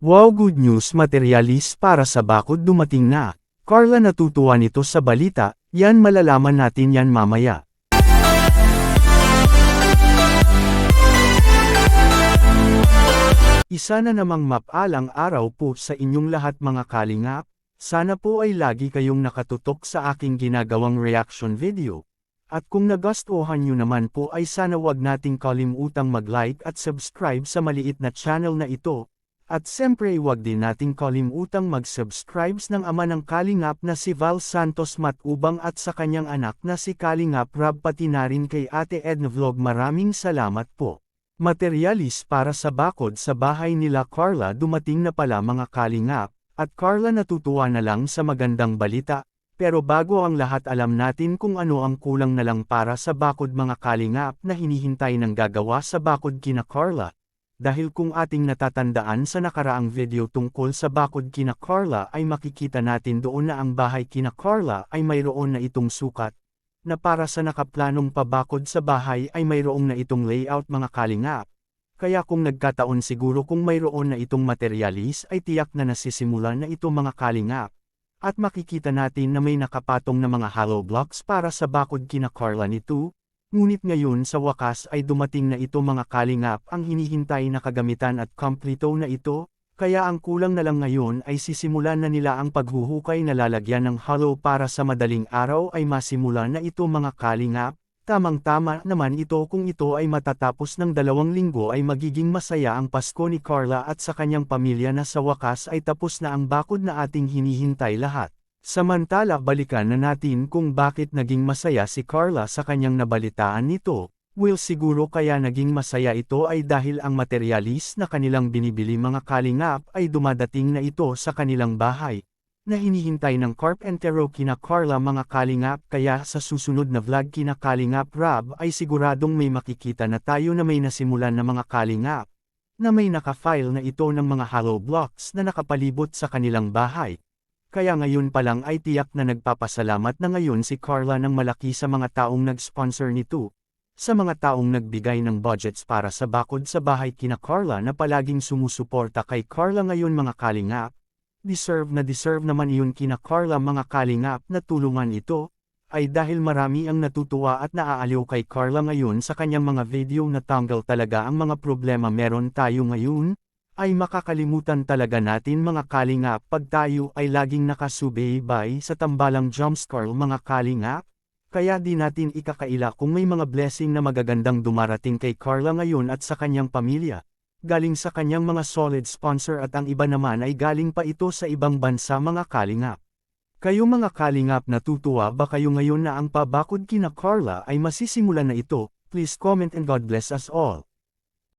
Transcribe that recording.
Wow, good news, materialis para sa bakod dumating na. Carla, natutuwa nito sa balita, yan malalaman natin yan mamaya. Isa na namang mapalang araw po sa inyong lahat mga kalingap, sana po ay lagi kayong nakatutok sa aking ginagawang reaction video. At kung nagustuhan nyo naman po ay sana wag nating kalimutang mag-like at subscribe sa maliit na channel na ito. At siyempre wag din nating kalimutang mag-subscribe ng ama ng Kalingap na si Val Santos Matubang at sa kanyang anak na si Kalingap Rab, pati na rin kay Ate Edna Vlog. Maraming salamat po. Materialis para sa bakod sa bahay nila Carla dumating na pala mga kalingap, at Carla natutuwa na lang sa magandang balita, pero bago ang lahat alam natin kung ano ang kulang na lang para sa bakod mga kalingap na hinihintay ng gagawa sa bakod kina Carla. Dahil kung ating natatandaan sa nakaraang video tungkol sa bakod kina Carla ay makikita natin doon na ang bahay kina Carla ay mayroon na itong sukat, na para sa nakaplanong pabakod sa bahay ay mayroong na itong layout mga kalingap. Kaya kung nagkataon siguro kung mayroon na itong materialis ay tiyak na nasisimulan na ito mga kalingap. At makikita natin na may nakapatong na mga hollow blocks para sa bakod kina Carla nito. Ngunit ngayon sa wakas ay dumating na ito mga kalingap ang hinihintay na kagamitan at kompleto na ito. Kaya ang kulang na lang ngayon ay sisimulan na nila ang paghuhukay na lalagyan ng hollow para sa madaling araw ay masimulan na ito mga kalingap. Tamang-tama naman ito kung ito ay matatapos ng 2 linggo ay magiging masaya ang Pasko ni Carla at sa kanyang pamilya na sa wakas ay tapos na ang bakod na ating hinihintay lahat. Samantala balikan na natin kung bakit naging masaya si Carla sa kanyang nabalitaan nito. Well, siguro kaya naging masaya ito ay dahil ang materialis na kanilang binibili mga kalingap ay dumadating na ito sa kanilang bahay, na hinihintay ng carpentero kina Carla mga kalingap. Kaya sa susunod na vlog kina Kalingap Rab ay siguradong may makikita na tayo na may nasimulan na mga kalingap, na may nakafile na ito ng mga hollow blocks na nakapalibot sa kanilang bahay. Kaya ngayon pa lang ay tiyak na nagpapasalamat na ngayon si Carla ng malaki sa mga taong nag-sponsor nito. Sa mga taong nagbigay ng budgets para sa bakod sa bahay kina Carla na palaging sumusuporta kay Carla ngayon mga kalingap. Deserve naman iyon kina Carla mga kalingap na tulungan ito, ay dahil marami ang natutuwa at naaaliw kay Carla ngayon sa kanyang mga video na tanggal talaga ang mga problema meron tayo ngayon. Ay makakalimutan talaga natin mga kalingap pag tayo ay laging nakasubaybay sa tambalang jumpscare mga kalingap. Kaya di natin ikakaila kung may mga blessing na magagandang dumarating kay Carla ngayon at sa kanyang pamilya. Galing sa kanyang mga solid sponsor at ang iba naman ay galing pa ito sa ibang bansa mga kalingap. Kayo mga kalingap, natutuwa ba kayo ngayon na ang pabakod kina Carla ay masisimulan na ito? Please comment and God bless us all.